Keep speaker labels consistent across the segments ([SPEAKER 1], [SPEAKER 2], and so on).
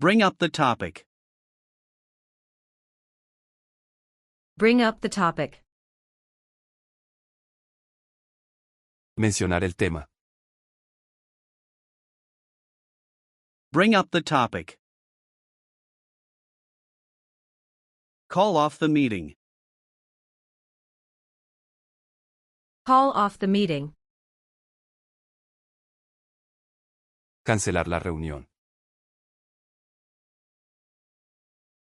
[SPEAKER 1] Bring up the topic.
[SPEAKER 2] Bring up the topic.
[SPEAKER 3] Mencionar el tema.
[SPEAKER 1] Bring up the topic. Call off the meeting.
[SPEAKER 2] Call off the meeting.
[SPEAKER 3] Cancelar la reunión.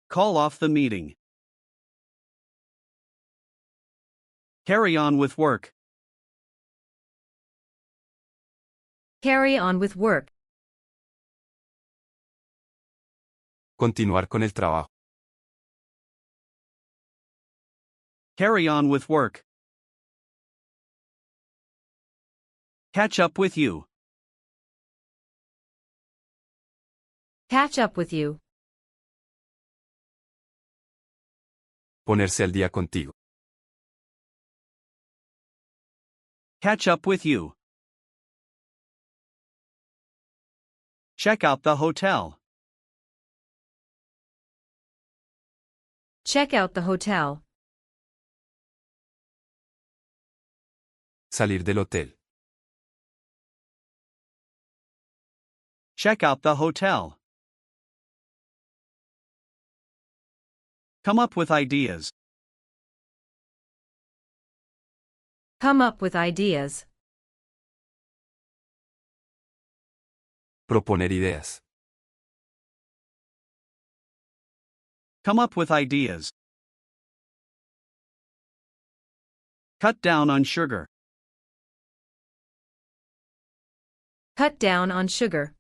[SPEAKER 1] Call off the meeting. Carry on with work.
[SPEAKER 2] Carry on with work.
[SPEAKER 3] Continuar con el trabajo.
[SPEAKER 1] Carry on with work. Catch up with you.
[SPEAKER 2] Catch up with you.
[SPEAKER 3] Ponerse al día contigo.
[SPEAKER 1] Catch up with you. Check out the hotel.
[SPEAKER 2] Check out the hotel.
[SPEAKER 3] Salir del hotel.
[SPEAKER 1] Check out the hotel. Come up with ideas.
[SPEAKER 2] Come up with ideas.
[SPEAKER 3] Proponer ideas.
[SPEAKER 1] Come up with ideas. Cut down on sugar.
[SPEAKER 2] Cut down on sugar.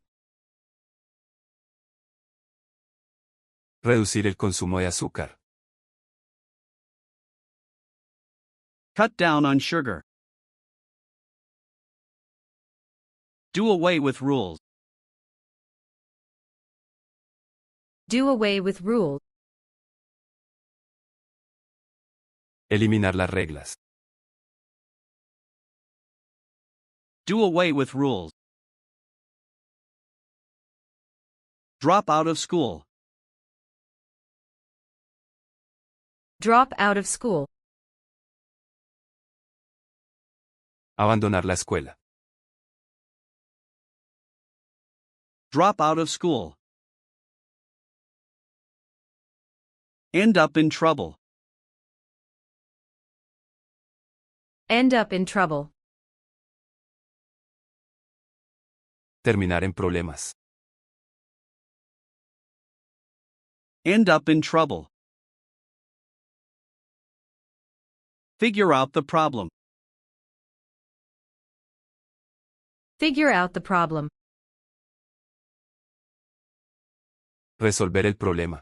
[SPEAKER 3] Reducir el consumo de azúcar.
[SPEAKER 1] Cut down on sugar. Do away with rules.
[SPEAKER 2] Do away with rules.
[SPEAKER 3] Eliminar las reglas.
[SPEAKER 1] Do away with rules. Drop out of school.
[SPEAKER 2] Drop out of school.
[SPEAKER 3] Abandonar la escuela.
[SPEAKER 1] Drop out of school. End up in trouble.
[SPEAKER 2] End up in trouble.
[SPEAKER 3] Terminar en problemas.
[SPEAKER 1] End up in trouble. Figure out the problem.
[SPEAKER 2] Figure out the problem.
[SPEAKER 3] Resolver el problema.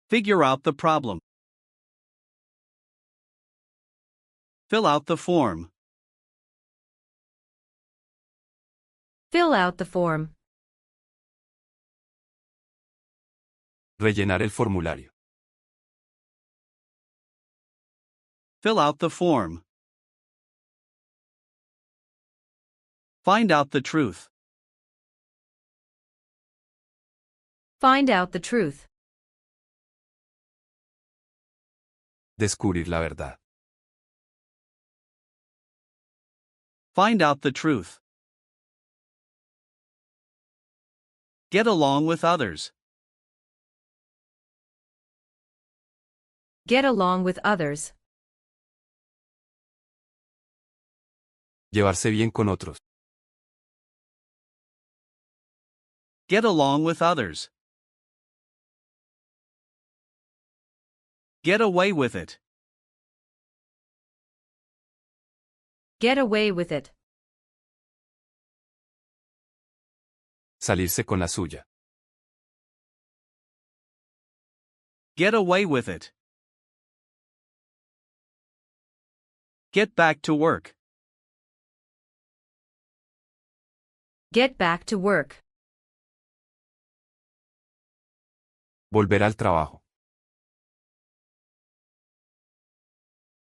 [SPEAKER 1] Figure out the problem. Fill out the form.
[SPEAKER 2] Fill out the form.
[SPEAKER 3] Rellenar el formulario.
[SPEAKER 1] Fill out the form. Find out the truth.
[SPEAKER 2] Find out the truth.
[SPEAKER 3] Descubrir la verdad.
[SPEAKER 1] Find out the truth. Get along with others.
[SPEAKER 2] Get along with others.
[SPEAKER 3] Llevarse bien con otros.
[SPEAKER 1] Get along with others. Get away with it.
[SPEAKER 2] Get away with it.
[SPEAKER 3] Salirse con la suya.
[SPEAKER 1] Get away with it. Get back to work.
[SPEAKER 2] Get back to work.
[SPEAKER 3] Volver al trabajo.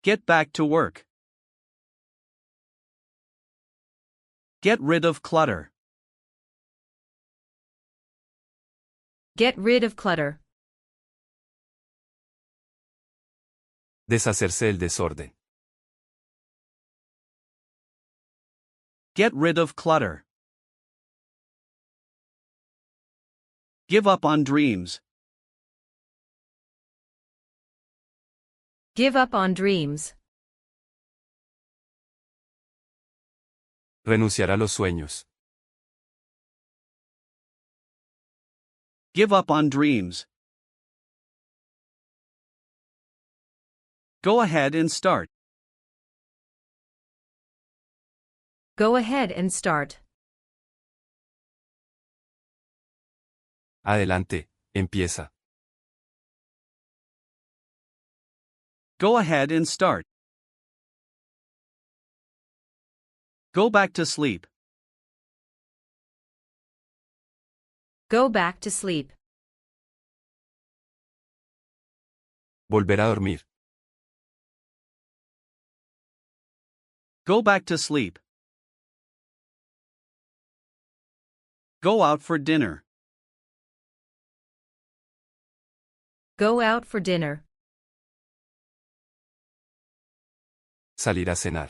[SPEAKER 1] Get back to work. Get rid of clutter.
[SPEAKER 2] Get rid of clutter.
[SPEAKER 3] Deshacerse del desorden.
[SPEAKER 1] Get rid of clutter. Give up on dreams.
[SPEAKER 2] Give up on dreams.
[SPEAKER 3] Renunciar a los sueños.
[SPEAKER 1] Give up on dreams. Go ahead and start.
[SPEAKER 2] Go ahead and start.
[SPEAKER 3] Adelante, empieza.
[SPEAKER 1] Go ahead and start. Go back to sleep.
[SPEAKER 2] Go back to sleep.
[SPEAKER 3] Volver a dormir.
[SPEAKER 1] Go back to sleep. Go out for dinner.
[SPEAKER 2] Go out for dinner.
[SPEAKER 3] Salir a cenar.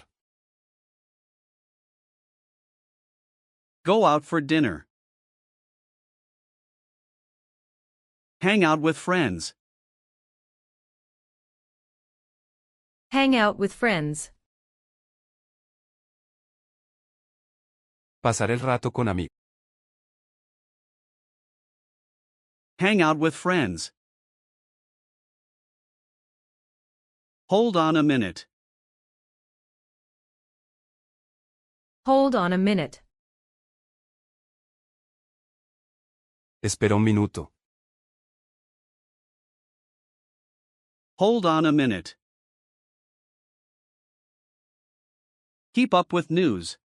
[SPEAKER 1] Go out for dinner. Hang out with friends.
[SPEAKER 2] Hang out with friends.
[SPEAKER 3] Pasar el rato con amigos.
[SPEAKER 1] Hang out with friends. Hold on a minute.
[SPEAKER 2] Hold on a minute.
[SPEAKER 3] Espera un minuto.
[SPEAKER 1] Hold on a minute. Keep up with news.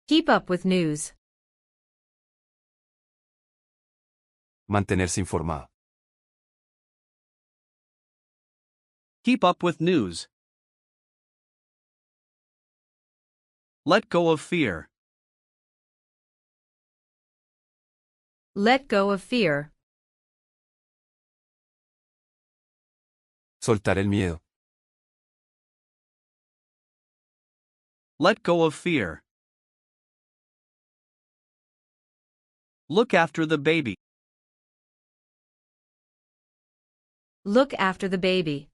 [SPEAKER 2] Keep up with news.
[SPEAKER 3] Mantenerse informado.
[SPEAKER 1] Keep up with news. Let go of fear.
[SPEAKER 2] Let go of fear.
[SPEAKER 3] Soltar el miedo.
[SPEAKER 1] Let go of fear. Look after the baby.
[SPEAKER 2] Look after the baby.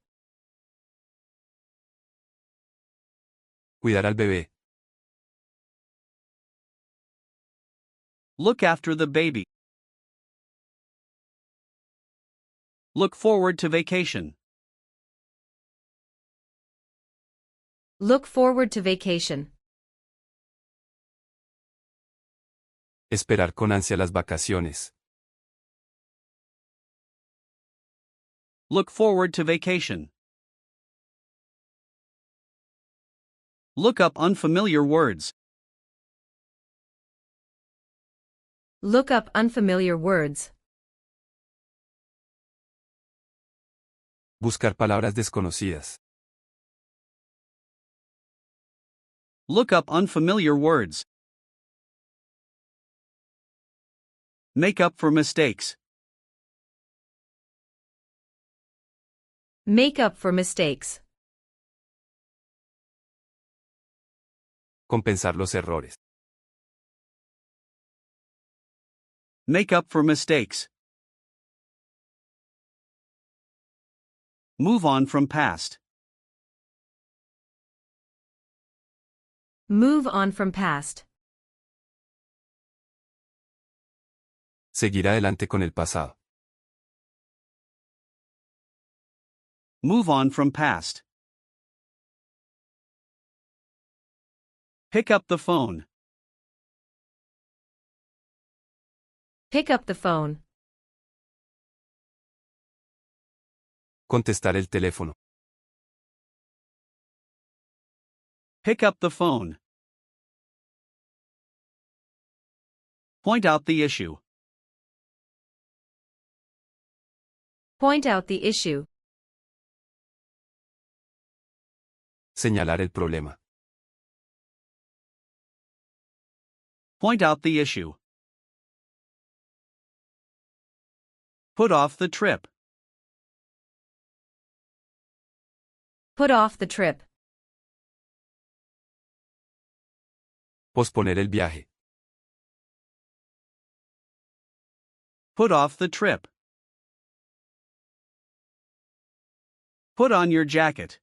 [SPEAKER 3] Cuidar al bebé.
[SPEAKER 1] Look after the baby. Look forward to vacation.
[SPEAKER 2] Look forward to vacation.
[SPEAKER 3] Esperar con ansia las vacaciones.
[SPEAKER 1] Look forward to vacation. Look up unfamiliar words.
[SPEAKER 2] Look up unfamiliar words.
[SPEAKER 3] Buscar palabras desconocidas.
[SPEAKER 1] Look up unfamiliar words. Make up for mistakes.
[SPEAKER 2] Make up for mistakes.
[SPEAKER 3] Compensar los errores.
[SPEAKER 1] Make up for mistakes. Move on from past.
[SPEAKER 2] Move on from past.
[SPEAKER 3] Seguir adelante con el pasado.
[SPEAKER 1] Move on from past. Pick up the phone.
[SPEAKER 2] Pick up the phone.
[SPEAKER 3] Contestar el teléfono.
[SPEAKER 1] Pick up the phone. Point out the issue.
[SPEAKER 2] Point out the issue.
[SPEAKER 3] Señalar el problema.
[SPEAKER 1] Point out the issue. Put off the trip.
[SPEAKER 2] Put off the trip.
[SPEAKER 3] Posponer el viaje.
[SPEAKER 1] Put off the trip. Put on your jacket.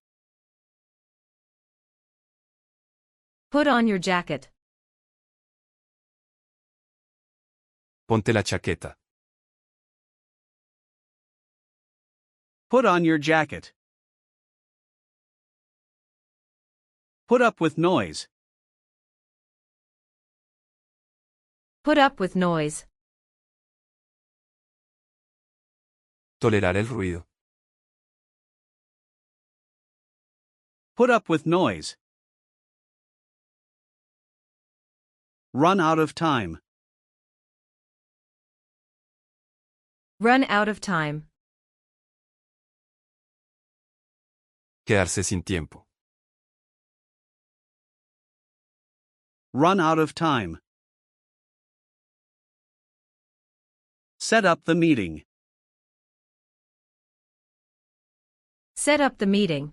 [SPEAKER 2] Put on your jacket.
[SPEAKER 3] Ponte la chaqueta.
[SPEAKER 1] Put on your jacket. Put up with noise.
[SPEAKER 2] Put up with noise.
[SPEAKER 3] Tolerar el ruido.
[SPEAKER 1] Put up with noise. Run out of time.
[SPEAKER 2] Run out of time.
[SPEAKER 3] Quedarse sin tiempo.
[SPEAKER 1] Run out of time. Set up the meeting.
[SPEAKER 2] Set up the meeting.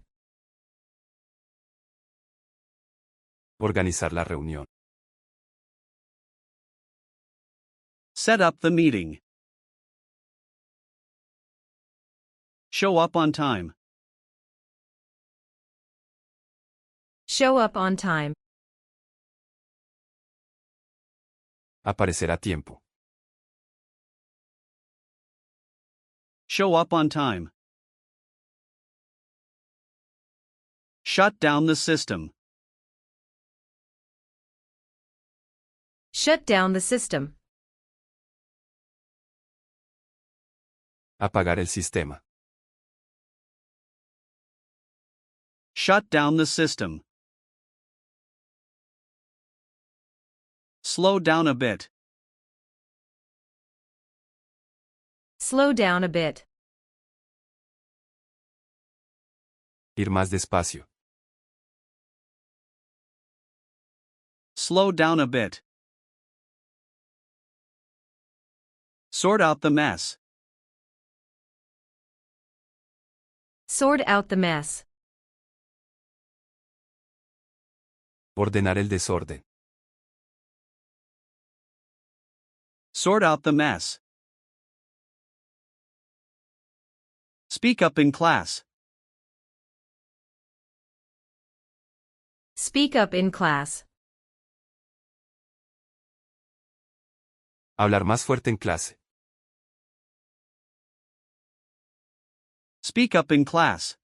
[SPEAKER 3] Organizar la reunión.
[SPEAKER 1] Set up the meeting. Show up on time.
[SPEAKER 2] Show up on time.
[SPEAKER 3] Aparecer a tiempo.
[SPEAKER 1] Show up on time. Shut down the system.
[SPEAKER 2] Shut down the system.
[SPEAKER 3] Apagar el sistema.
[SPEAKER 1] Shut down the system. Slow down a bit.
[SPEAKER 2] Slow down a bit.
[SPEAKER 3] Ir más despacio.
[SPEAKER 1] Slow down a bit. Sort out the mess.
[SPEAKER 2] Sort out the mess.
[SPEAKER 3] Ordenar el desorden.
[SPEAKER 1] Sort out the mess. Speak up in class.
[SPEAKER 2] Speak up in class.
[SPEAKER 3] Hablar más fuerte en clase.
[SPEAKER 1] Speak up in class.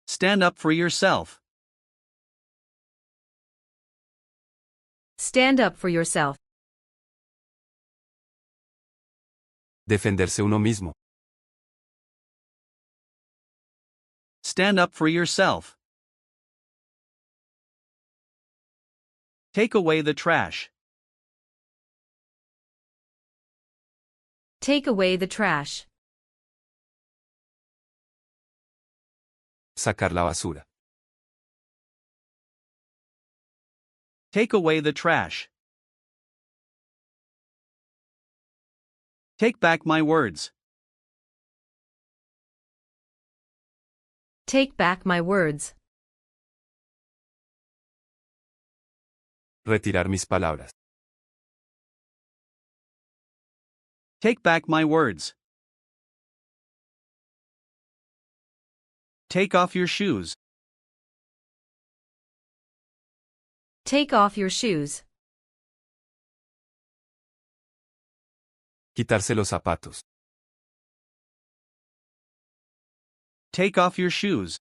[SPEAKER 1] Stand up for yourself.
[SPEAKER 2] Stand up for yourself.
[SPEAKER 3] Defenderse uno mismo.
[SPEAKER 1] Stand up for yourself. Take away the trash.
[SPEAKER 2] Take away the trash.
[SPEAKER 3] Sacar la basura.
[SPEAKER 1] Take away the trash. Take back my words.
[SPEAKER 2] Take back my words.
[SPEAKER 3] Retirar mis palabras.
[SPEAKER 1] Take back my words. Take off your shoes.
[SPEAKER 2] Take off your shoes.
[SPEAKER 3] Quitarse los zapatos.
[SPEAKER 1] Take off your shoes.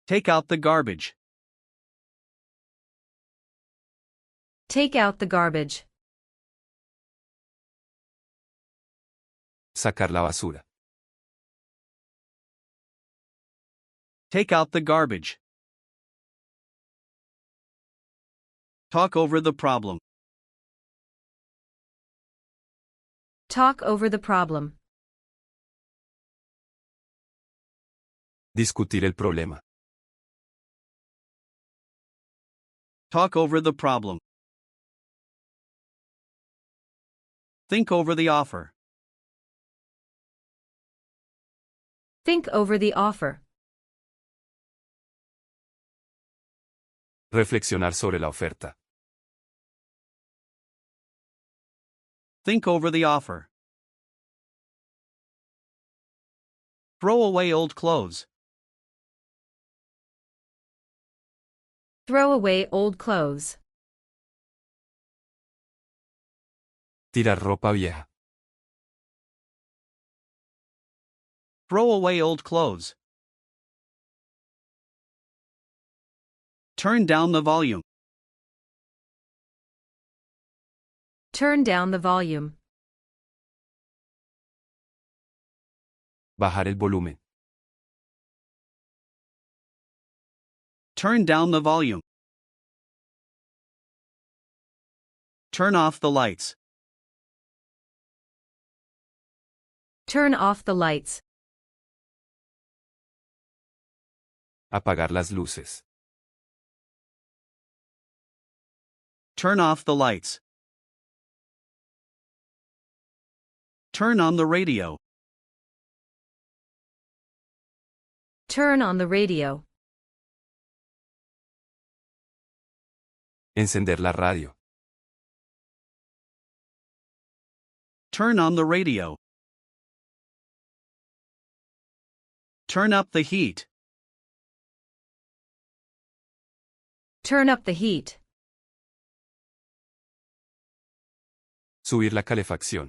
[SPEAKER 1] Take out the garbage.
[SPEAKER 2] Take out the garbage.
[SPEAKER 3] Sacar la basura.
[SPEAKER 1] Take out the garbage. Talk over the problem.
[SPEAKER 2] Talk over the problem.
[SPEAKER 3] Discutir el problema.
[SPEAKER 1] Talk over the problem. Think over the offer.
[SPEAKER 2] Think over the offer.
[SPEAKER 3] Reflexionar sobre la oferta.
[SPEAKER 1] Think over the offer. Throw away old clothes.
[SPEAKER 2] Throw away old clothes.
[SPEAKER 3] Tirar ropa vieja.
[SPEAKER 1] Throw away old clothes. Turn down the volume.
[SPEAKER 2] Turn down the volume.
[SPEAKER 3] Bajar el volumen.
[SPEAKER 1] Turn down the volume. Turn off the lights.
[SPEAKER 2] Turn off the lights.
[SPEAKER 3] Apagar las luces.
[SPEAKER 1] Turn off the lights. Turn on the radio.
[SPEAKER 2] Turn on the radio.
[SPEAKER 3] Encender la radio.
[SPEAKER 1] Turn on the radio. Turn up the heat.
[SPEAKER 2] Turn up the heat.
[SPEAKER 3] Subir la calefacción.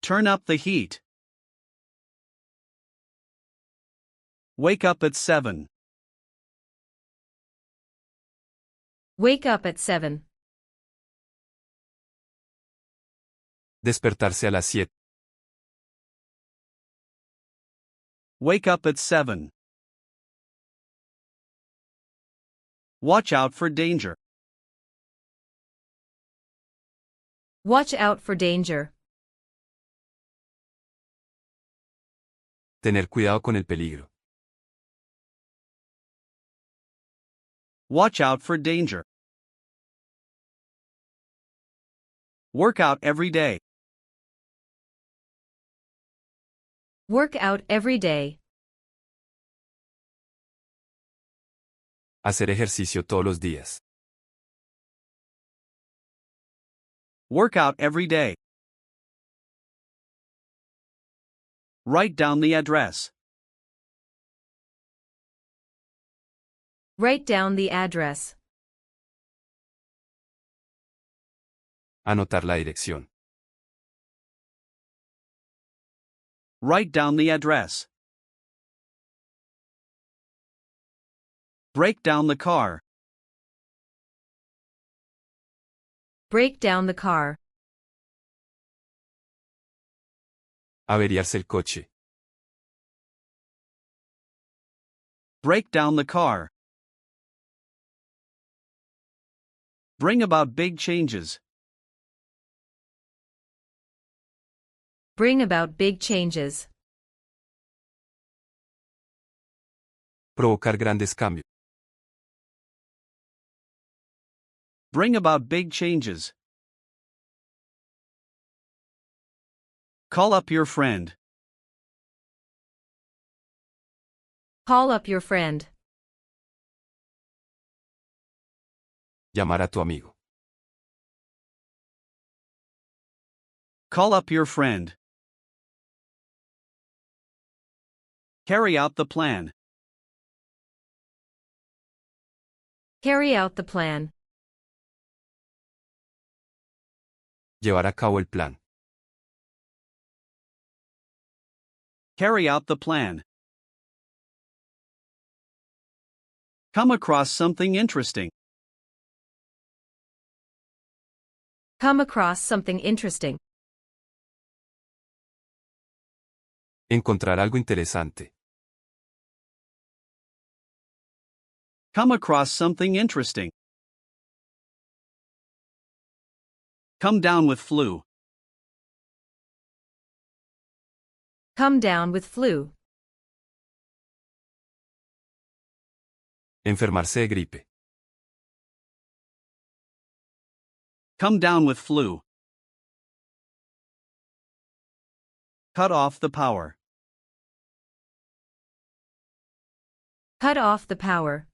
[SPEAKER 1] Turn up the heat. Wake up at 7.
[SPEAKER 2] Wake up at 7.
[SPEAKER 3] Despertarse a las 7.
[SPEAKER 1] Wake up at 7. Watch out for danger.
[SPEAKER 2] Watch out for danger.
[SPEAKER 3] Tener cuidado con el peligro.
[SPEAKER 1] Watch out for danger. Work out every day.
[SPEAKER 2] Work out every day.
[SPEAKER 3] Hacer ejercicio todos los días.
[SPEAKER 1] Work out every day. Write down the address.
[SPEAKER 2] Write down the address.
[SPEAKER 3] Anotar la dirección.
[SPEAKER 1] Write down the address. Break down the car.
[SPEAKER 2] Break down the car.
[SPEAKER 3] Averiarse el coche.
[SPEAKER 1] Break down the car. Bring about big changes.
[SPEAKER 2] Bring about big changes.
[SPEAKER 3] Provocar grandes cambios.
[SPEAKER 1] Bring about big changes. Call up your friend.
[SPEAKER 2] Call up your friend.
[SPEAKER 3] Llamar a tu amigo.
[SPEAKER 1] Call up your friend. Carry out the plan.
[SPEAKER 2] Carry out the plan.
[SPEAKER 3] Llevar a cabo el plan.
[SPEAKER 1] Carry out the plan. Come across something interesting.
[SPEAKER 2] Come across something interesting.
[SPEAKER 3] Encontrar algo interesante.
[SPEAKER 1] Come across something interesting. Come down with flu.
[SPEAKER 2] Come down with flu.
[SPEAKER 3] Enfermarse de gripe.
[SPEAKER 1] Come down with flu. Cut off the power.
[SPEAKER 2] Cut off the power.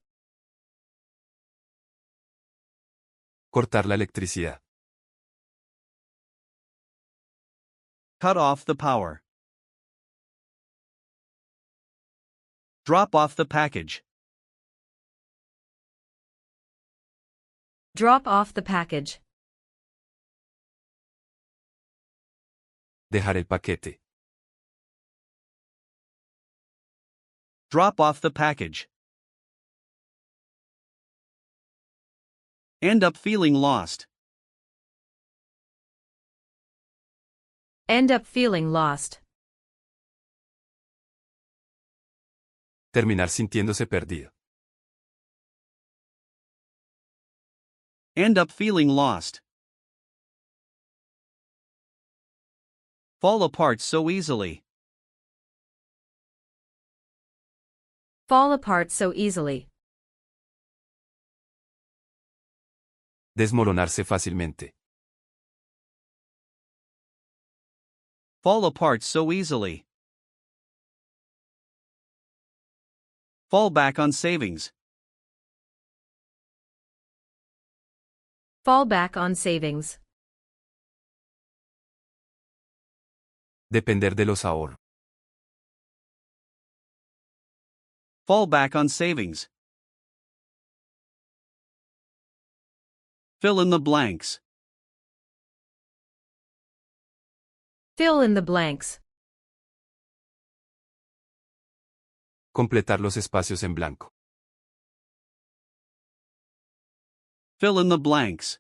[SPEAKER 3] Cortar la electricidad.
[SPEAKER 1] Cut off the power. Drop off the package.
[SPEAKER 2] Drop off the package.
[SPEAKER 3] Dejar el paquete.
[SPEAKER 1] Drop off the package. End up feeling lost.
[SPEAKER 2] End up feeling lost.
[SPEAKER 3] Terminar sintiéndose perdido.
[SPEAKER 1] End up feeling lost. Fall apart so easily.
[SPEAKER 2] Fall apart so easily.
[SPEAKER 3] Desmoronarse fácilmente.
[SPEAKER 1] Fall apart so easily. Fall back on savings.
[SPEAKER 2] Fall back on savings.
[SPEAKER 3] Depender de los ahorros.
[SPEAKER 1] Fall back on savings. Fill in the blanks.
[SPEAKER 2] Fill in the blanks.
[SPEAKER 3] Completar los espacios en blanco.
[SPEAKER 1] Fill in the blanks.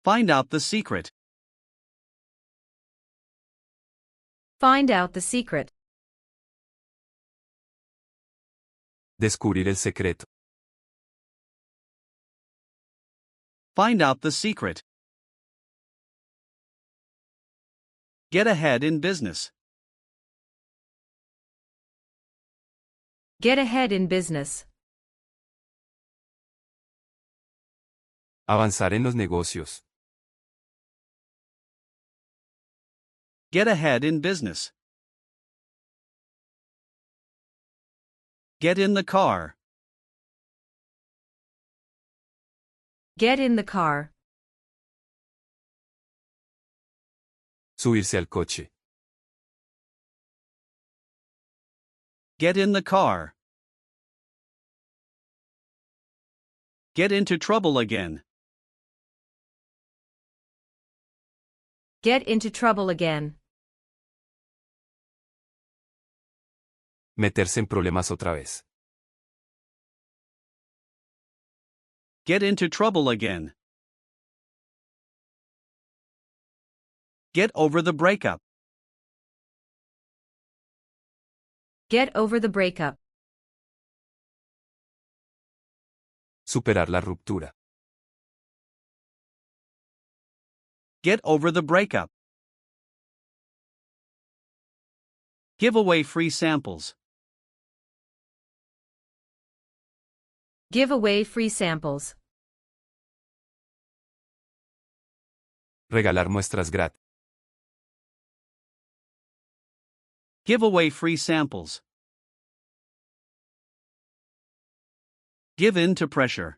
[SPEAKER 1] Find out the secret.
[SPEAKER 2] Find out the secret.
[SPEAKER 3] Descubrir el secreto.
[SPEAKER 1] Find out the secret. Get ahead in business.
[SPEAKER 2] Get ahead in business.
[SPEAKER 3] Avanzar en los negocios.
[SPEAKER 1] Get ahead in business. Get in the car.
[SPEAKER 2] Get in the car.
[SPEAKER 3] Subirse al coche.
[SPEAKER 1] Get in the car. Get into trouble again.
[SPEAKER 2] Get into trouble again.
[SPEAKER 3] Meterse en problemas otra vez.
[SPEAKER 1] Get into trouble again. Get over the breakup.
[SPEAKER 2] Get over the breakup.
[SPEAKER 3] Superar la ruptura.
[SPEAKER 1] Get over the breakup. Give away free samples.
[SPEAKER 2] Give away free samples.
[SPEAKER 3] Regalar muestras gratis.
[SPEAKER 1] Give away free samples. Give in to pressure.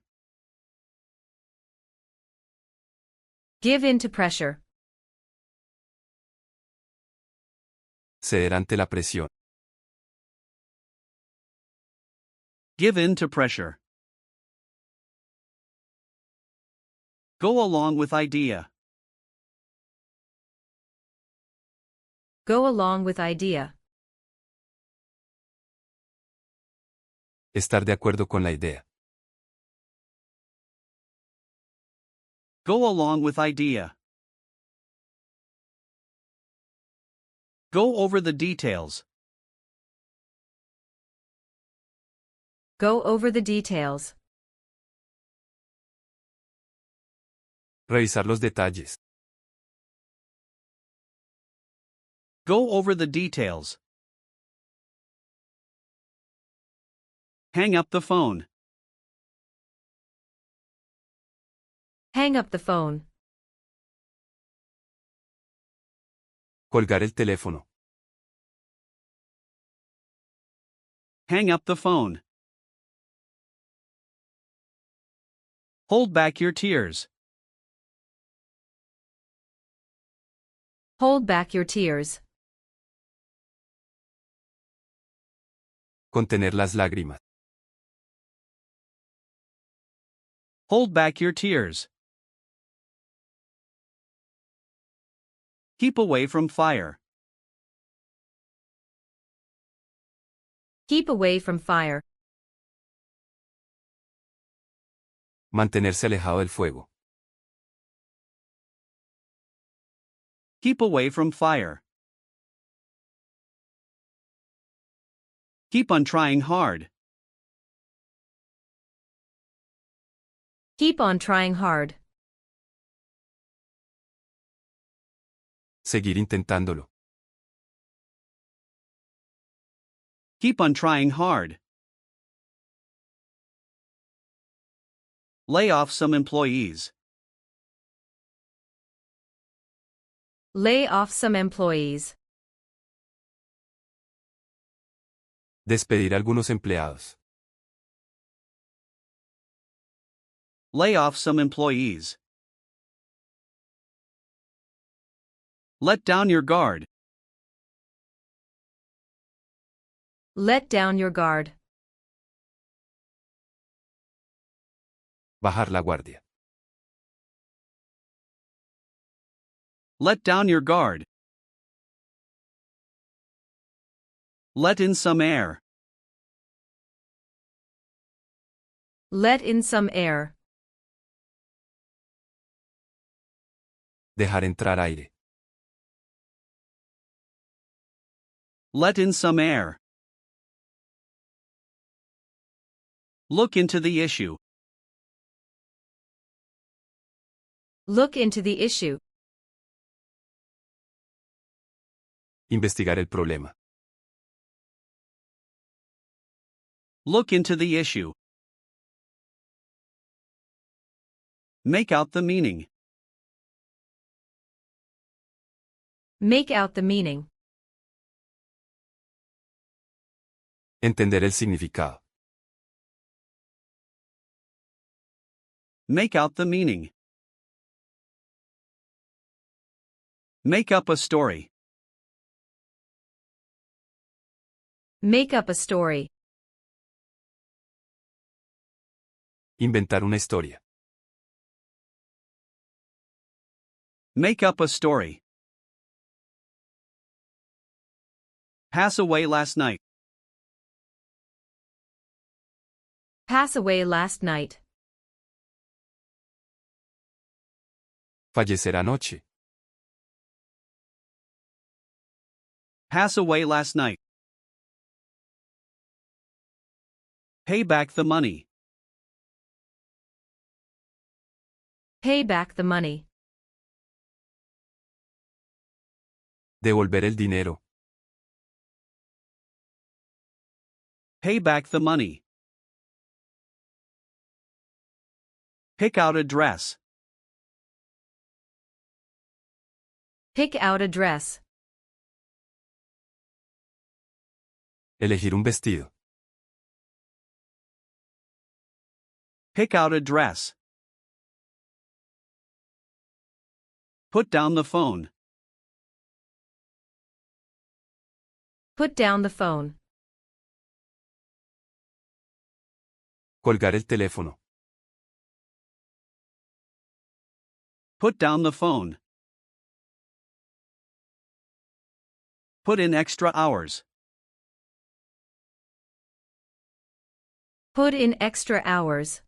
[SPEAKER 2] Give in to pressure.
[SPEAKER 3] Ceder ante la presión.
[SPEAKER 1] Give in to pressure. Go along with idea.
[SPEAKER 2] Go along with idea.
[SPEAKER 3] Estar de acuerdo con la idea.
[SPEAKER 1] Go along with idea. Go over the details.
[SPEAKER 2] Go over the details.
[SPEAKER 3] Revisar los detalles.
[SPEAKER 1] Go over the details. Hang up the phone.
[SPEAKER 2] Hang up the phone.
[SPEAKER 3] Colgar el teléfono.
[SPEAKER 1] Hang up the phone. Hold back your tears.
[SPEAKER 2] Hold back your tears.
[SPEAKER 3] Contener las lágrimas.
[SPEAKER 1] Hold back your tears. Keep away from fire.
[SPEAKER 2] Keep away from fire.
[SPEAKER 3] Mantenerse alejado del fuego.
[SPEAKER 1] Keep away from fire. Keep on trying hard.
[SPEAKER 2] Keep on trying hard.
[SPEAKER 3] Seguir intentándolo.
[SPEAKER 1] Keep on trying hard. Lay off some employees.
[SPEAKER 2] Lay off some employees.
[SPEAKER 3] Despedir a algunos empleados.
[SPEAKER 1] Lay off some employees. Let down your guard.
[SPEAKER 2] Let down your guard.
[SPEAKER 3] Bajar la guardia.
[SPEAKER 1] Let down your guard. Let in some air.
[SPEAKER 2] Let in some air.
[SPEAKER 3] Dejar entrar aire.
[SPEAKER 1] Let in some air. Look into the issue.
[SPEAKER 2] Look into the issue.
[SPEAKER 3] Investigar el problema.
[SPEAKER 1] Look into the issue. Make out the meaning.
[SPEAKER 2] Make out the meaning.
[SPEAKER 3] Entender el significado.
[SPEAKER 1] Make out the meaning. Make up a story.
[SPEAKER 2] Make up a story.
[SPEAKER 3] Inventar una historia.
[SPEAKER 1] Make up a story. Pass away last night.
[SPEAKER 2] Pass away last night.
[SPEAKER 3] Fallecer anoche.
[SPEAKER 1] Pass away last night. Pay back the money.
[SPEAKER 2] Pay back the money.
[SPEAKER 3] Devolver el dinero.
[SPEAKER 1] Pay back the money. Pick out a dress.
[SPEAKER 2] Pick out a dress.
[SPEAKER 3] Elegir un vestido.
[SPEAKER 1] Pick out a dress. Put down the phone.
[SPEAKER 2] Put down the phone.
[SPEAKER 3] Colgar el teléfono.
[SPEAKER 1] Put down the phone. Put in extra hours.
[SPEAKER 2] Put in extra hours.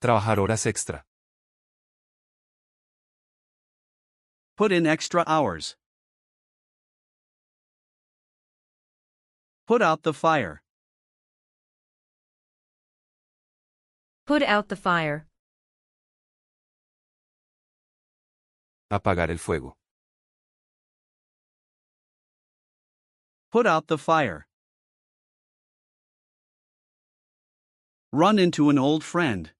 [SPEAKER 3] Trabajar horas extra.
[SPEAKER 1] Put in extra hours. Put out the fire.
[SPEAKER 2] Put out the fire.
[SPEAKER 3] Apagar el fuego.
[SPEAKER 1] Put out the fire. Run into an old friend.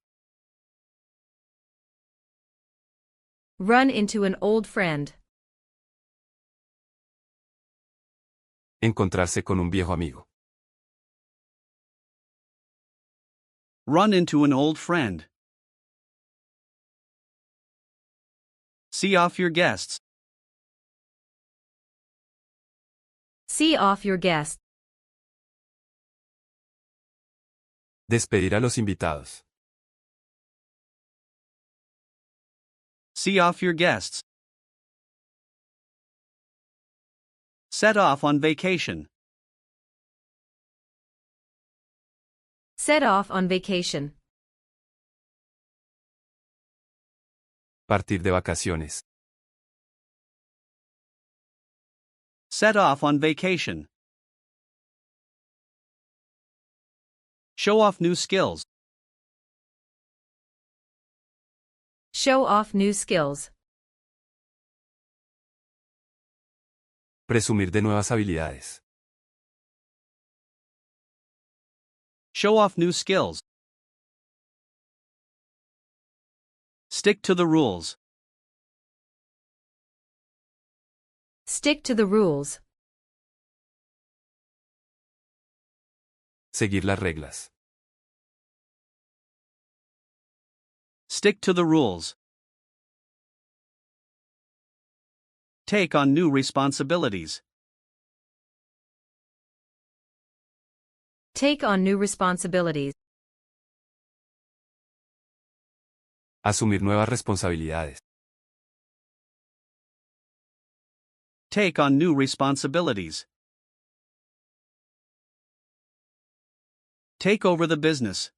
[SPEAKER 2] Run into an old friend.
[SPEAKER 3] Encontrarse con un viejo amigo.
[SPEAKER 1] Run into an old friend. See off your guests.
[SPEAKER 2] See off your guests.
[SPEAKER 3] Despedir a los invitados.
[SPEAKER 1] See off your guests. Set off on vacation.
[SPEAKER 2] Set off on vacation.
[SPEAKER 3] Partir de vacaciones.
[SPEAKER 1] Set off on vacation. Show off new skills.
[SPEAKER 2] Show off new skills.
[SPEAKER 3] Presumir de nuevas habilidades.
[SPEAKER 1] Show off new skills. Stick to the rules.
[SPEAKER 2] Stick to the rules.
[SPEAKER 3] Seguir las reglas.
[SPEAKER 1] Stick to the rules. Take on new responsibilities.
[SPEAKER 2] Take on new responsibilities.
[SPEAKER 3] Asumir nuevas responsabilidades.
[SPEAKER 1] Take on new responsibilities. Take over the business.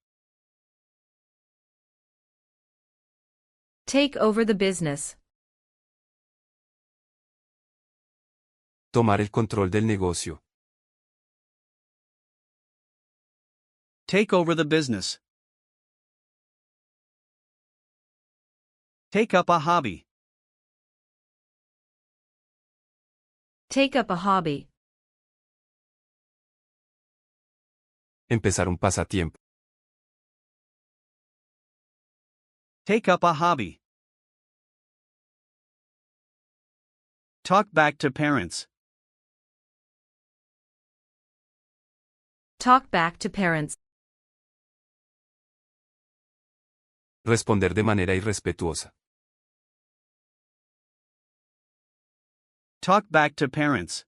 [SPEAKER 2] Take over the business.
[SPEAKER 3] Tomar el control del negocio.
[SPEAKER 1] Take over the business. Take up a hobby.
[SPEAKER 2] Take up a hobby.
[SPEAKER 3] Empezar un pasatiempo.
[SPEAKER 1] Take up a hobby. Talk back to parents.
[SPEAKER 2] Talk back to parents.
[SPEAKER 3] Responder de manera irrespetuosa.
[SPEAKER 1] Talk back to parents.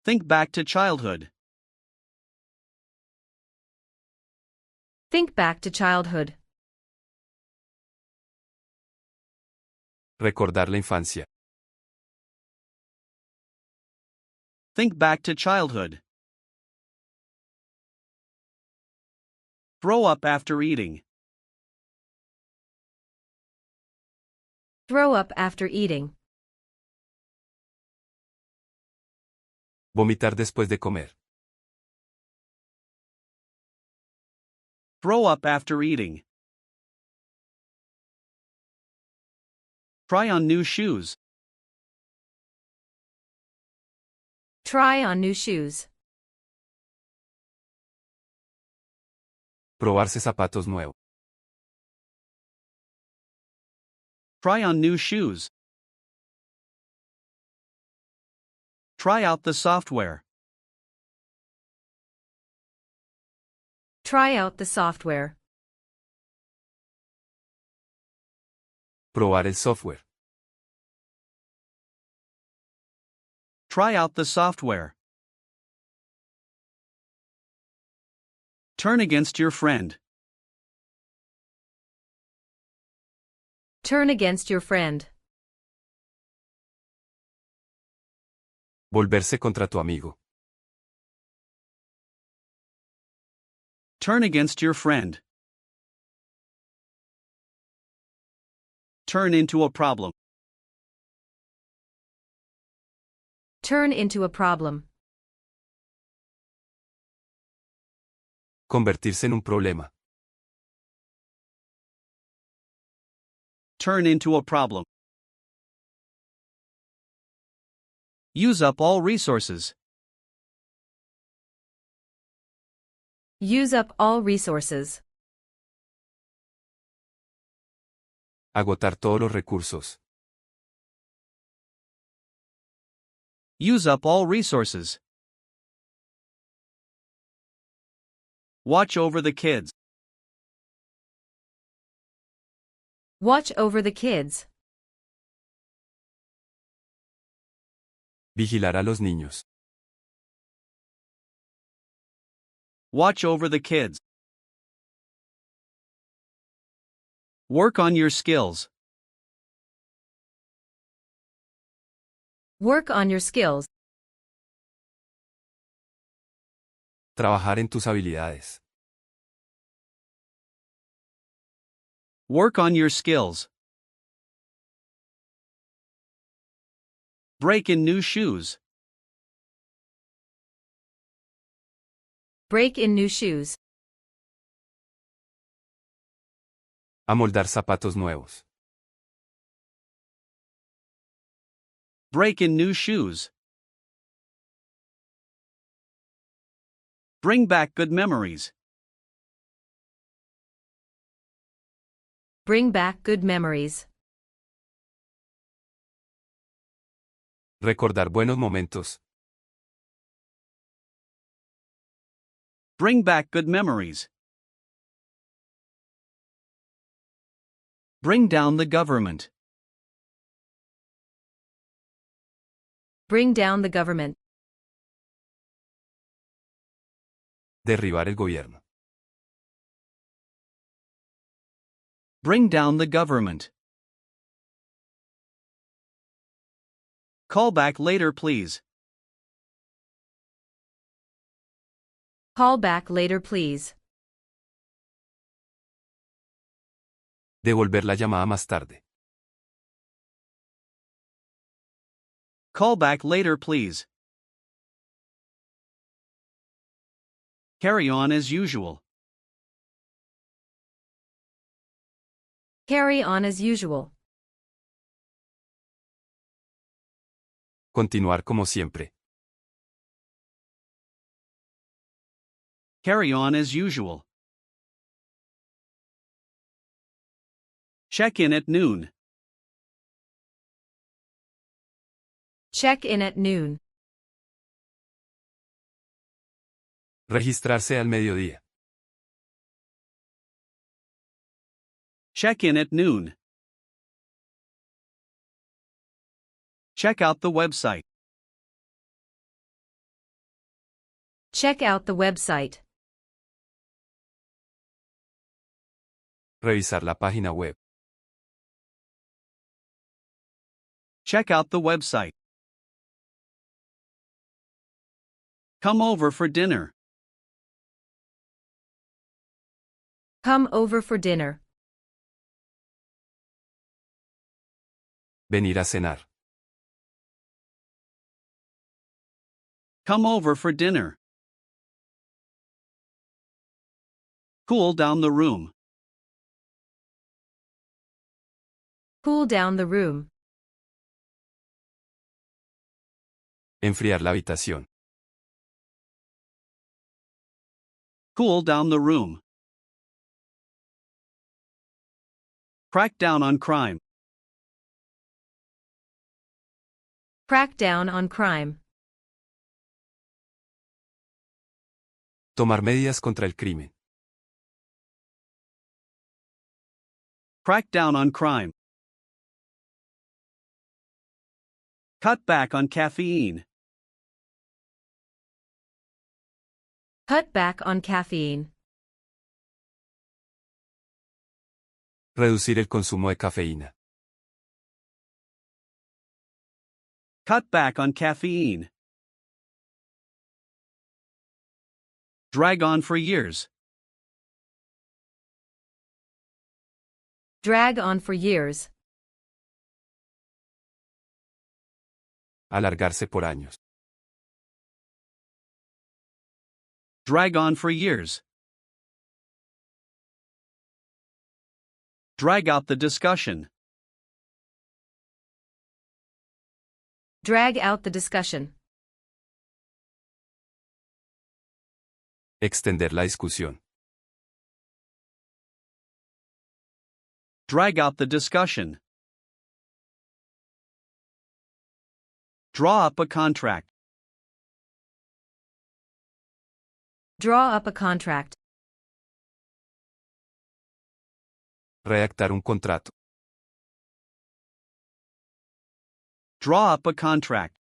[SPEAKER 1] Think back to childhood.
[SPEAKER 2] Think back to childhood.
[SPEAKER 3] Recordar la infancia.
[SPEAKER 1] Think back to childhood. Throw up after eating.
[SPEAKER 2] Throw up after eating.
[SPEAKER 3] Vomitar después de comer.
[SPEAKER 1] Throw up after eating. Try on new shoes.
[SPEAKER 2] Try on new shoes.
[SPEAKER 3] Probarse zapatos nuevos.
[SPEAKER 1] Try on new shoes. Try out the software.
[SPEAKER 2] Try out the software.
[SPEAKER 3] Probar el software.
[SPEAKER 1] Try out the software. Turn against your friend.
[SPEAKER 2] Turn against your friend.
[SPEAKER 3] Volverse contra tu amigo.
[SPEAKER 1] Turn against your friend. Turn into a problem.
[SPEAKER 2] Turn into a problem.
[SPEAKER 3] Convertirse en un problema.
[SPEAKER 1] Turn into a problem. Use up all resources.
[SPEAKER 2] Use up all resources.
[SPEAKER 3] Agotar todos los recursos.
[SPEAKER 1] Use up all resources. Watch over the kids.
[SPEAKER 2] Watch over the kids.
[SPEAKER 3] Vigilar a los niños.
[SPEAKER 1] Watch over the kids. Work on your skills.
[SPEAKER 2] Work on your skills.
[SPEAKER 3] Trabajar en tus habilidades.
[SPEAKER 1] Work on your skills. Break in new shoes.
[SPEAKER 2] Break in new shoes.
[SPEAKER 3] Amoldar zapatos nuevos.
[SPEAKER 1] Break in new shoes. Bring back good memories.
[SPEAKER 2] Bring back good memories.
[SPEAKER 3] Recordar buenos momentos.
[SPEAKER 1] Bring back good memories. Bring down the government.
[SPEAKER 2] Bring down the government.
[SPEAKER 3] Derribar el gobierno.
[SPEAKER 1] Bring down the government. Call back later, please.
[SPEAKER 2] Call back later, please.
[SPEAKER 3] Devolver la llamada más tarde.
[SPEAKER 1] Call back later, please. Carry on as usual.
[SPEAKER 2] Carry on as usual.
[SPEAKER 3] Continuar como siempre.
[SPEAKER 1] Carry on as usual. Check in at noon.
[SPEAKER 2] Check in at noon.
[SPEAKER 3] Registrarse al mediodía.
[SPEAKER 1] Check in at noon. Check out the website.
[SPEAKER 2] Check out the website.
[SPEAKER 3] Revisar la página web.
[SPEAKER 1] Check out the website. Come over for dinner.
[SPEAKER 2] Come over for dinner.
[SPEAKER 3] Venir a cenar.
[SPEAKER 1] Come over for dinner. Cool down the room.
[SPEAKER 2] Cool down the room.
[SPEAKER 3] Enfriar la habitación.
[SPEAKER 1] Cool down the room. Crack down on crime.
[SPEAKER 2] Crack down on crime.
[SPEAKER 3] Tomar medidas contra el crimen.
[SPEAKER 1] Crack down on crime. Cut back on caffeine.
[SPEAKER 2] Cut back on caffeine.
[SPEAKER 3] Reducir el consumo de cafeína.
[SPEAKER 1] Cut back on caffeine. Drag on for years.
[SPEAKER 2] Drag on for years.
[SPEAKER 3] Alargarse por años.
[SPEAKER 1] Drag on for years. Drag out the discussion.
[SPEAKER 2] Drag out the discussion.
[SPEAKER 3] Extender la discusión.
[SPEAKER 1] Drag out the discussion. Draw up a contract.
[SPEAKER 2] Draw up a contract.
[SPEAKER 3] Redactar un contrato.
[SPEAKER 1] Draw up a contract.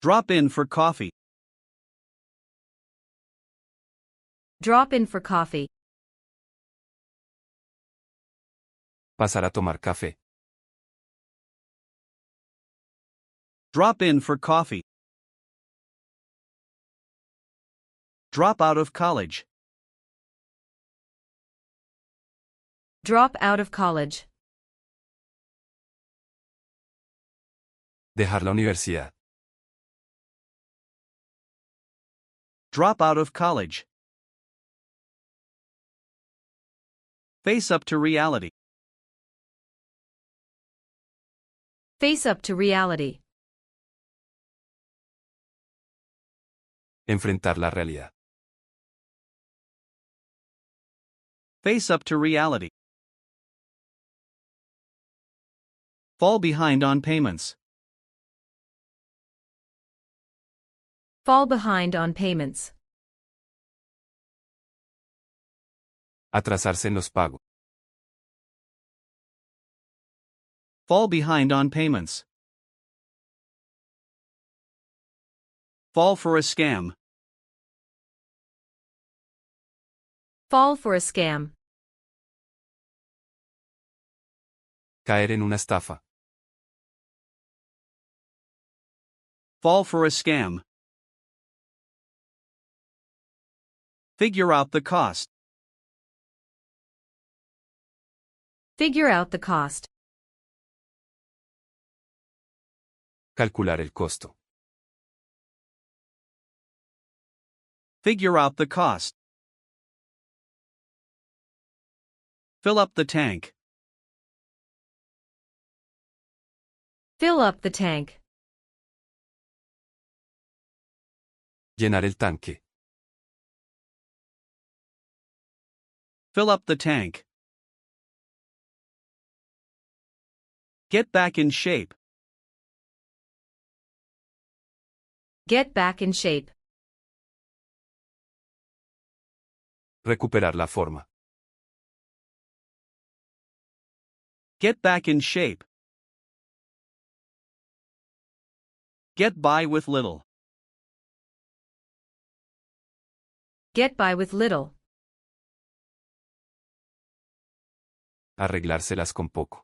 [SPEAKER 1] Drop in for coffee.
[SPEAKER 2] Drop in for coffee.
[SPEAKER 3] Pasar a tomar café.
[SPEAKER 1] Drop in for coffee. Drop out of college.
[SPEAKER 2] Drop out of college.
[SPEAKER 3] Dejar la universidad.
[SPEAKER 1] Drop out of college. Face up to reality.
[SPEAKER 2] Face up to reality.
[SPEAKER 3] Enfrentar la realidad.
[SPEAKER 1] Face up to reality. Fall behind on payments.
[SPEAKER 2] Fall behind on payments.
[SPEAKER 3] Atrasarse en los pagos.
[SPEAKER 1] Fall behind on payments. Fall for a scam.
[SPEAKER 2] Fall for a scam.
[SPEAKER 3] Caer en una estafa.
[SPEAKER 1] Fall for a scam. Figure out the cost.
[SPEAKER 2] Figure out the cost.
[SPEAKER 3] Calcular el costo.
[SPEAKER 1] Figure out the cost. Fill up the tank.
[SPEAKER 2] Fill up the tank.
[SPEAKER 3] Llenar el tanque.
[SPEAKER 1] Fill up the tank. Get back in shape.
[SPEAKER 2] Get back in shape.
[SPEAKER 3] Recuperar la forma.
[SPEAKER 1] Get back in shape. Get by with little.
[SPEAKER 2] Get by with little.
[SPEAKER 3] Arreglárselas con poco.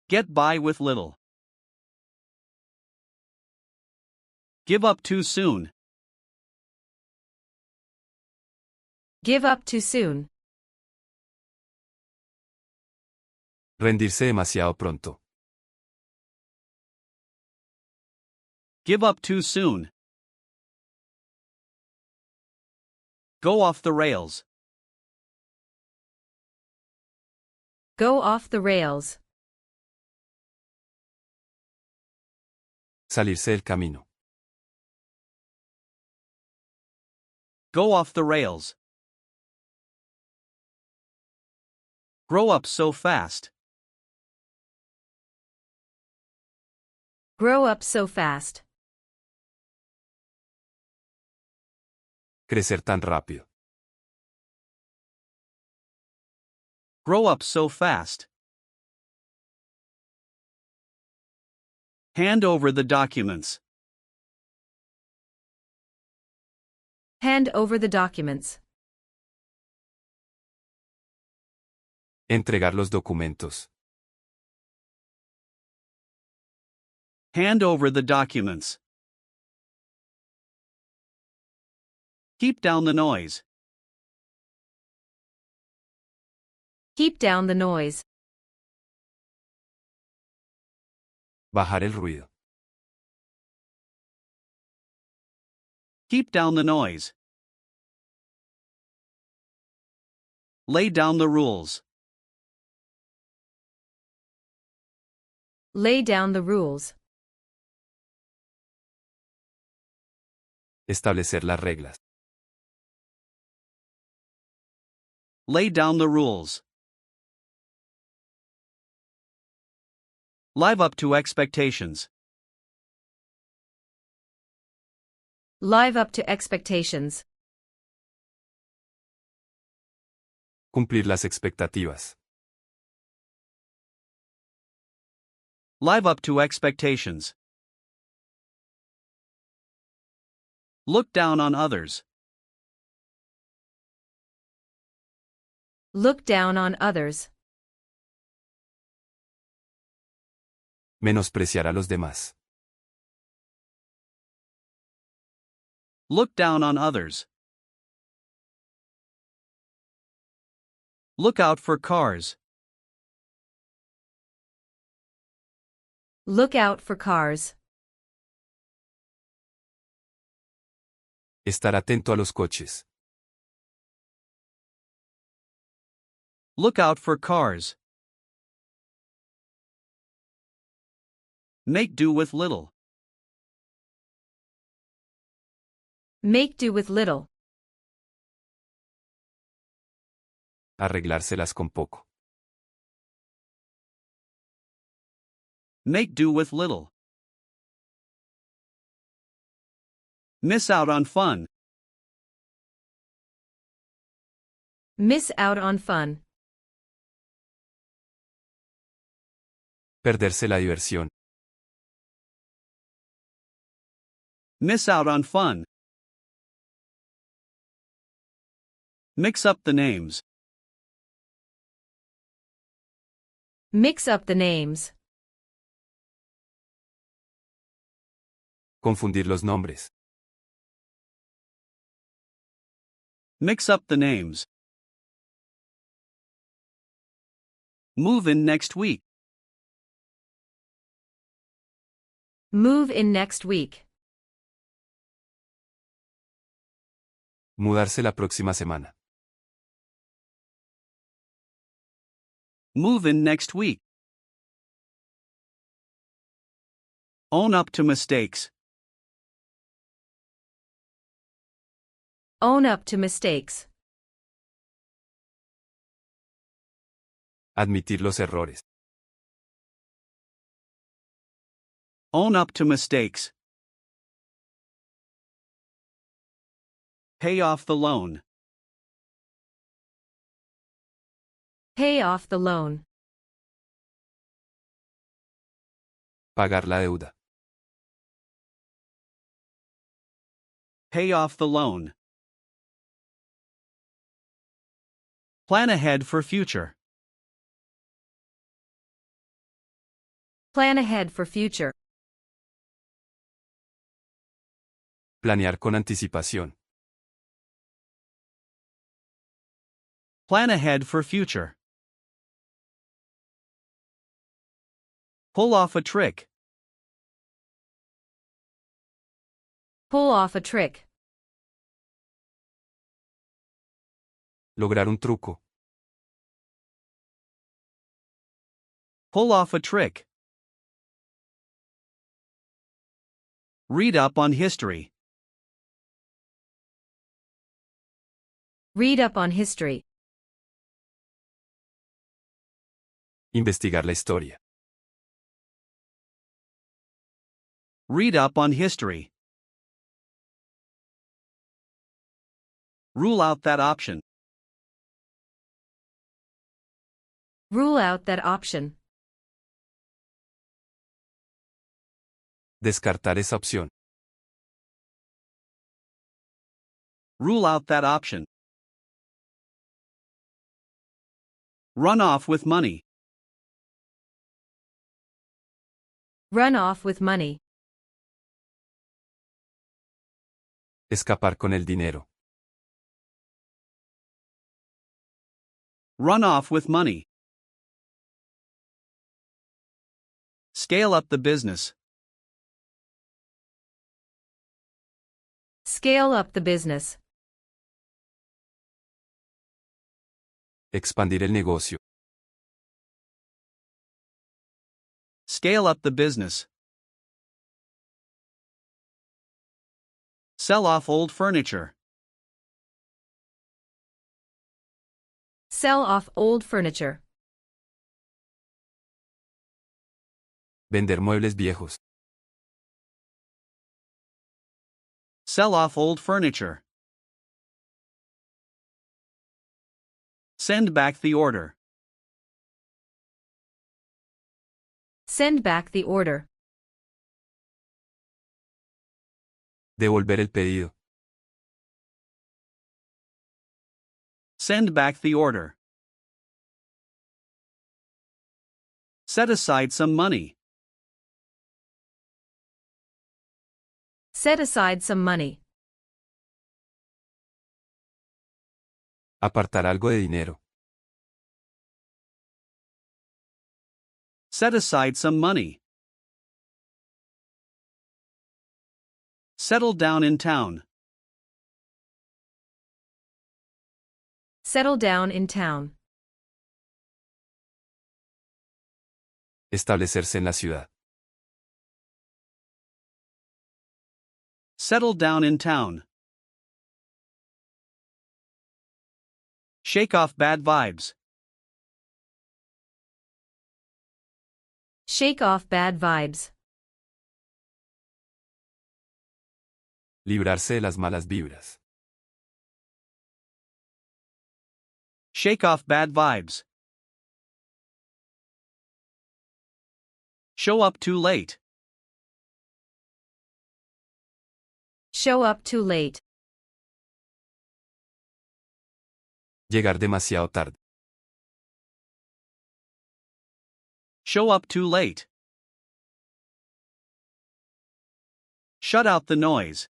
[SPEAKER 1] Get by with little. Give up too soon.
[SPEAKER 2] Give up too soon.
[SPEAKER 3] Rendirse demasiado pronto.
[SPEAKER 1] Give up too soon. Go off the rails.
[SPEAKER 2] Go off the rails.
[SPEAKER 3] Salirse del camino.
[SPEAKER 1] Go off the rails. Grow up so fast.
[SPEAKER 2] Grow up so fast.
[SPEAKER 3] Crecer tan rápido.
[SPEAKER 1] Grow up so fast. Hand over the documents.
[SPEAKER 2] Hand over the documents.
[SPEAKER 3] Entregar los documentos.
[SPEAKER 1] Hand over the documents. Keep down the noise.
[SPEAKER 2] Keep down the noise.
[SPEAKER 3] Bajar el ruido.
[SPEAKER 1] Keep down the noise. Lay down the rules.
[SPEAKER 2] Lay down the rules.
[SPEAKER 3] Establecer las reglas.
[SPEAKER 1] Lay down the rules. Live up to expectations.
[SPEAKER 2] Live up to expectations.
[SPEAKER 3] Cumplir las expectativas.
[SPEAKER 1] Live up to expectations. Look down on others.
[SPEAKER 2] Look down on others.
[SPEAKER 3] Menospreciar a los demás.
[SPEAKER 1] Look down on others. Look out for cars.
[SPEAKER 2] Look out for cars.
[SPEAKER 3] Estar atento a los coches.
[SPEAKER 1] Look out for cars. Make do with little.
[SPEAKER 2] Make do with little.
[SPEAKER 3] Arreglárselas con poco.
[SPEAKER 1] Make do with little. Miss out on fun.
[SPEAKER 2] Miss out on fun.
[SPEAKER 3] Perderse la diversión.
[SPEAKER 1] Miss out on fun. Mix up the names.
[SPEAKER 2] Mix up the names.
[SPEAKER 3] Confundir los nombres.
[SPEAKER 1] Mix up the names. Move in next week.
[SPEAKER 2] Move in next week.
[SPEAKER 3] Mudarse la próxima semana.
[SPEAKER 1] Move in next week. Own up to mistakes.
[SPEAKER 2] Own up to mistakes.
[SPEAKER 3] Admitir los errores.
[SPEAKER 1] Own up to mistakes. Pay off the loan.
[SPEAKER 2] Pay off the loan.
[SPEAKER 3] Pagar la deuda.
[SPEAKER 1] Pay off the loan. Plan ahead for future.
[SPEAKER 2] Plan ahead for future.
[SPEAKER 3] Planear con anticipación.
[SPEAKER 1] Plan ahead for future. Pull off a trick.
[SPEAKER 2] Pull off a trick.
[SPEAKER 3] Lograr un truco.
[SPEAKER 1] Pull off a trick. Read up on history.
[SPEAKER 2] Read up on history.
[SPEAKER 3] Investigar la historia.
[SPEAKER 1] Read up on history. Rule out that option.
[SPEAKER 2] Rule out that option.
[SPEAKER 3] Descartar esa opción.
[SPEAKER 1] Rule out that option. Run off with money.
[SPEAKER 2] Run off with money.
[SPEAKER 3] Escapar con el dinero.
[SPEAKER 1] Run off with money. Scale up the business.
[SPEAKER 2] Scale up the business.
[SPEAKER 3] Expandir el negocio.
[SPEAKER 1] Scale up the business. Sell off old furniture.
[SPEAKER 2] Sell off old furniture.
[SPEAKER 3] Vender muebles viejos.
[SPEAKER 1] Sell off old furniture. Send back the order.
[SPEAKER 2] Send back the order.
[SPEAKER 3] Devolver el pedido.
[SPEAKER 1] Send back the order. Set aside some money.
[SPEAKER 2] Set aside some money.
[SPEAKER 3] Apartar algo de dinero.
[SPEAKER 1] Set aside some money. Settle down in town.
[SPEAKER 2] Settle down in town.
[SPEAKER 3] Establecerse en la ciudad.
[SPEAKER 1] Settle down in town. Shake off bad vibes.
[SPEAKER 2] Shake off bad vibes.
[SPEAKER 3] Librarse de las malas vibras.
[SPEAKER 1] Shake off bad vibes. Show up too late.
[SPEAKER 2] Show up too late.
[SPEAKER 3] Llegar demasiado tarde.
[SPEAKER 1] Show up too late. Shut out the noise.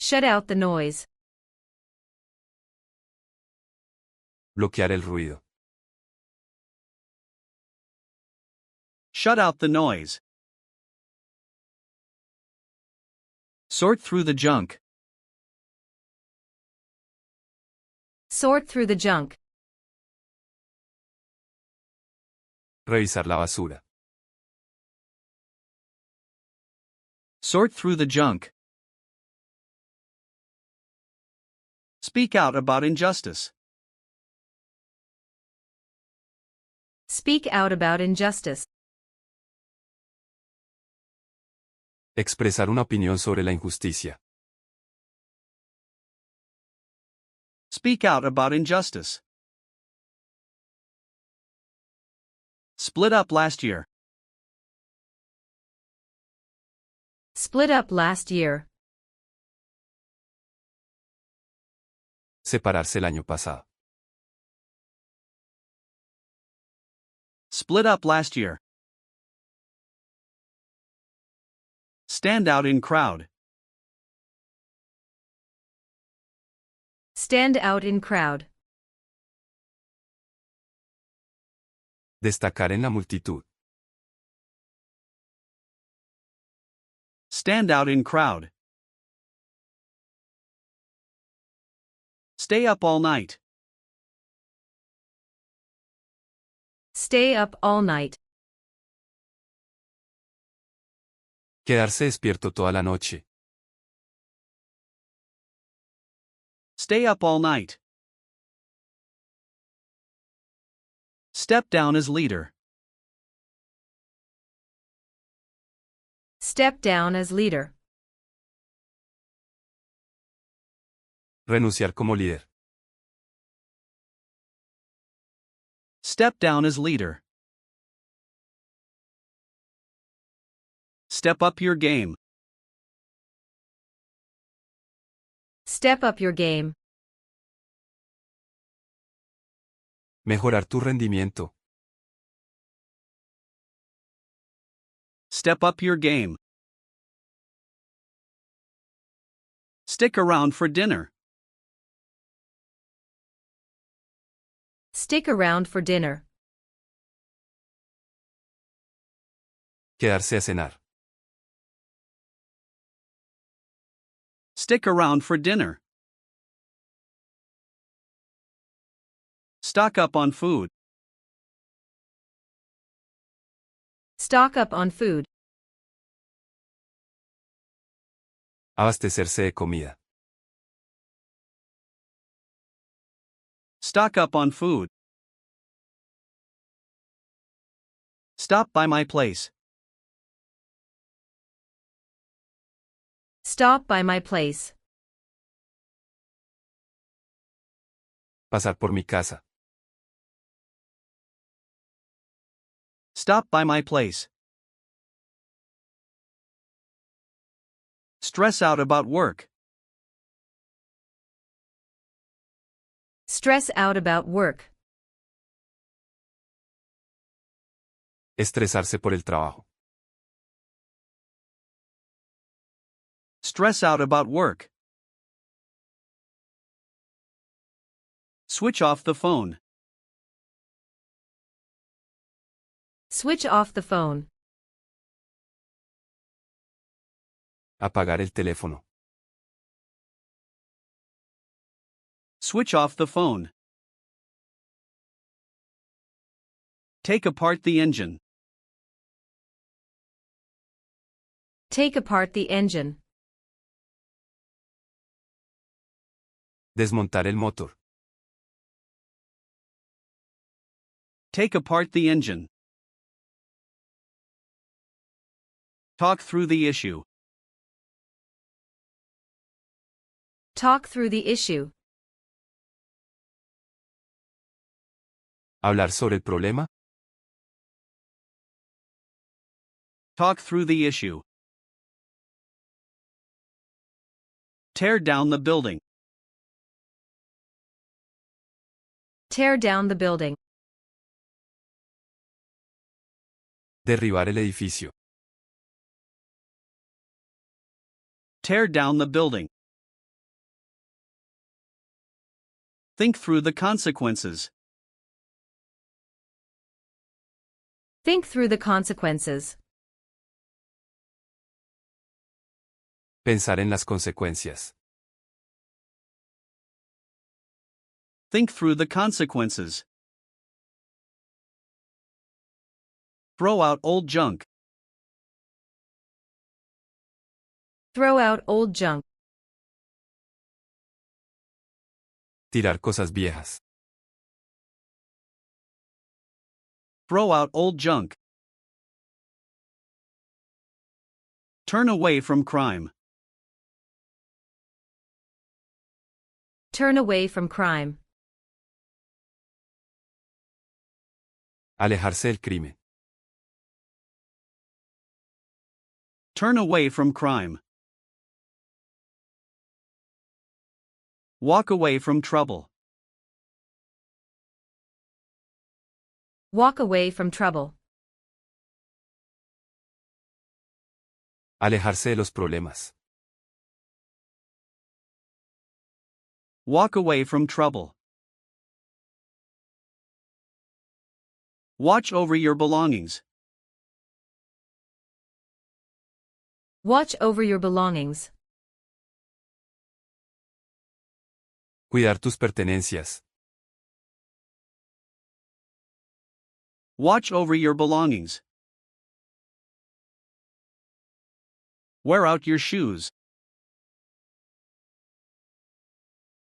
[SPEAKER 2] Shut out the noise.
[SPEAKER 3] Bloquear el ruido.
[SPEAKER 1] Shut out the noise. Sort through the junk.
[SPEAKER 2] Sort through the junk.
[SPEAKER 3] Revisar la basura.
[SPEAKER 1] Sort through the junk. Speak out about injustice.
[SPEAKER 2] Speak out about injustice.
[SPEAKER 3] Expresar una opinión sobre la injusticia.
[SPEAKER 1] Speak out about injustice. Split up last year.
[SPEAKER 2] Split up last year.
[SPEAKER 3] Separarse el año pasado.
[SPEAKER 1] Split up last year. Stand out in crowd.
[SPEAKER 2] Stand out in crowd.
[SPEAKER 3] Destacar en la multitud.
[SPEAKER 1] Stand out in crowd. Stay up all night.
[SPEAKER 2] Stay up all night.
[SPEAKER 3] Quedarse despierto toda la noche.
[SPEAKER 1] Stay up all night. Step down as leader.
[SPEAKER 2] Step down as leader.
[SPEAKER 3] Renunciar como líder.
[SPEAKER 1] Step down as leader. Step up your game.
[SPEAKER 2] Step up your game.
[SPEAKER 3] Mejorar tu rendimiento.
[SPEAKER 1] Step up your game. Stick around for dinner.
[SPEAKER 2] Stick around for dinner.
[SPEAKER 3] Quedarse a cenar.
[SPEAKER 1] Stick around for dinner. Stock up on food.
[SPEAKER 2] Stock up on food.
[SPEAKER 3] Abastecerse de comida.
[SPEAKER 1] Stock up on food. Stop by my place.
[SPEAKER 2] Stop by my place.
[SPEAKER 3] Pasar por mi casa.
[SPEAKER 1] Stop by my place. Stress out about work.
[SPEAKER 2] Stress out about work.
[SPEAKER 3] Estresarse por el trabajo.
[SPEAKER 1] Stress out about work. Switch off the phone.
[SPEAKER 2] Switch off the phone.
[SPEAKER 3] Apagar el teléfono.
[SPEAKER 1] Switch off the phone. Take apart the engine.
[SPEAKER 2] Take apart the engine.
[SPEAKER 3] Desmontar el motor.
[SPEAKER 1] Take apart the engine. Talk through the issue.
[SPEAKER 2] Talk through the issue.
[SPEAKER 3] Hablar sobre el problema.
[SPEAKER 1] Talk through the issue. Tear down the building.
[SPEAKER 2] Tear down the building.
[SPEAKER 3] Derribar el edificio.
[SPEAKER 1] Tear down the building. Think through the consequences.
[SPEAKER 2] Think through the consequences.
[SPEAKER 3] Pensar en las consecuencias.
[SPEAKER 1] Think through the consequences. Throw out old junk.
[SPEAKER 2] Throw out old junk.
[SPEAKER 3] Tirar cosas viejas.
[SPEAKER 1] Throw out old junk. Turn away from crime.
[SPEAKER 2] Turn away from crime.
[SPEAKER 3] Alejarse del crimen.
[SPEAKER 1] Turn away from crime. Walk away from trouble.
[SPEAKER 2] Walk away from trouble.
[SPEAKER 3] Alejarse de los problemas.
[SPEAKER 1] Walk away from trouble. Watch over your belongings.
[SPEAKER 2] Watch over your belongings.
[SPEAKER 3] Cuidar tus pertenencias.
[SPEAKER 1] Watch over your belongings. Wear out your shoes.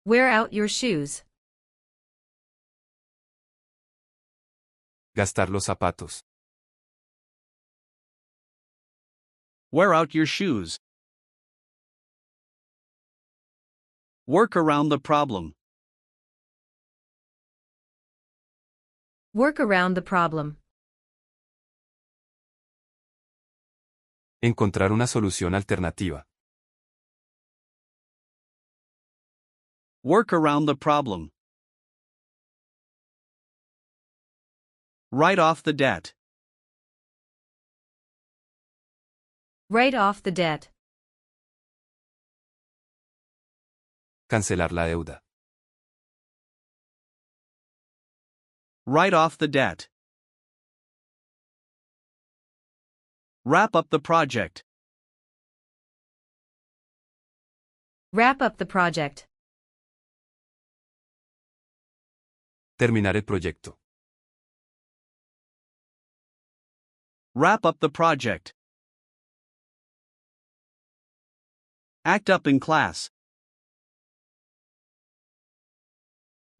[SPEAKER 2] Wear out your shoes.
[SPEAKER 3] Gastar los zapatos.
[SPEAKER 1] Wear out your shoes. Work around the problem.
[SPEAKER 2] Work around the problem.
[SPEAKER 3] Encontrar una solución alternativa.
[SPEAKER 1] Work around the problem. Write off the debt.
[SPEAKER 2] Write off the debt.
[SPEAKER 3] Cancelar la deuda.
[SPEAKER 1] Write off the debt. Wrap up the project.
[SPEAKER 2] Wrap up the project.
[SPEAKER 3] Terminar el proyecto.
[SPEAKER 1] Wrap up the project. Act up in class.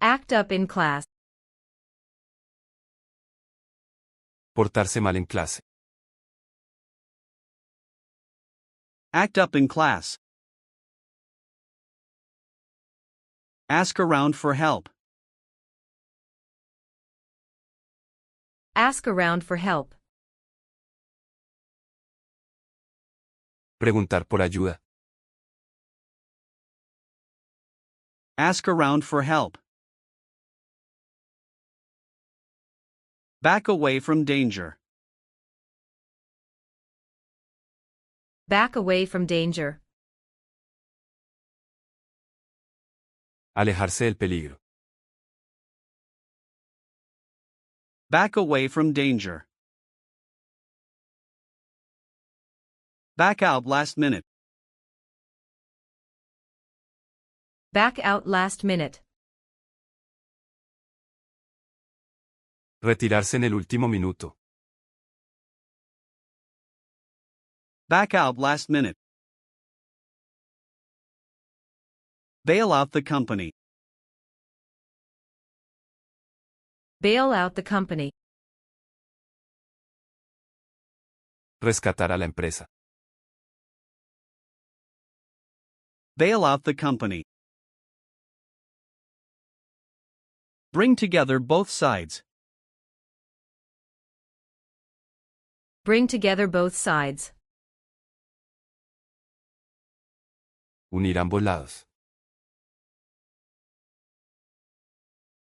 [SPEAKER 2] Act up in class.
[SPEAKER 3] Portarse mal en clase.
[SPEAKER 1] Act up in class. Ask around for help.
[SPEAKER 2] Ask around for help.
[SPEAKER 3] Preguntar por ayuda.
[SPEAKER 1] Ask around for help. Back away from danger.
[SPEAKER 2] Back away from danger.
[SPEAKER 3] Alejarse del peligro.
[SPEAKER 1] Back away from danger. Back out last minute.
[SPEAKER 2] Back out last minute.
[SPEAKER 3] Retirarse en el último minuto.
[SPEAKER 1] Back out last minute. Bail out the company.
[SPEAKER 2] Bail out the company.
[SPEAKER 3] Rescatar a la empresa.
[SPEAKER 1] Bail out the company. Bring together both sides.
[SPEAKER 2] Bring together both sides.
[SPEAKER 3] Unir ambos lados.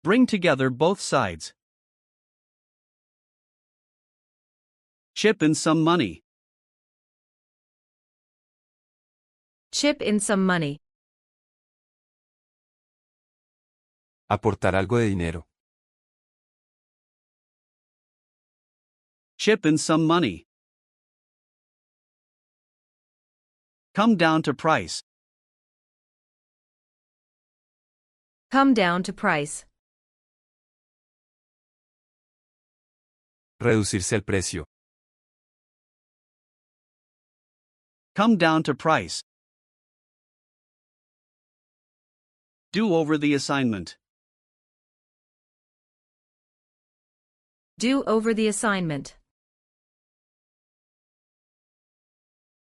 [SPEAKER 1] Bring together both sides. Chip in some money.
[SPEAKER 2] Chip in some money.
[SPEAKER 3] Aportar algo de dinero.
[SPEAKER 1] Chip in some money. Come down to price.
[SPEAKER 2] Come down to price.
[SPEAKER 3] Reducirse el precio.
[SPEAKER 1] Come down to price. Do over the assignment.
[SPEAKER 2] Do over the assignment.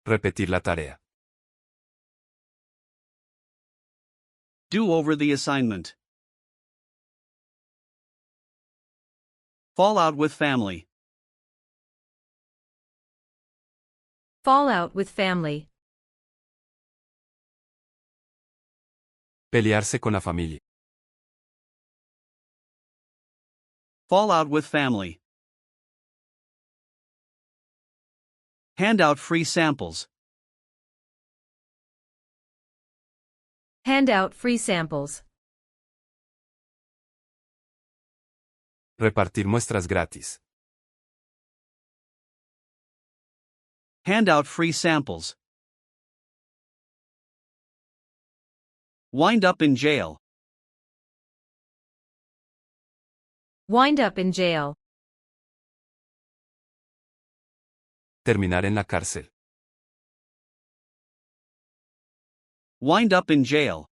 [SPEAKER 3] Repetir la tarea.
[SPEAKER 1] Do over the assignment. Fall out with family.
[SPEAKER 2] Fall out with family.
[SPEAKER 3] Pelearse con la familia.
[SPEAKER 1] Fall out with family. Hand out free samples.
[SPEAKER 2] Hand out free samples.
[SPEAKER 3] Repartir muestras gratis.
[SPEAKER 1] Hand out free samples. Wind up in jail.
[SPEAKER 2] Wind up in jail.
[SPEAKER 3] Terminar en la cárcel.
[SPEAKER 1] Wind up in jail.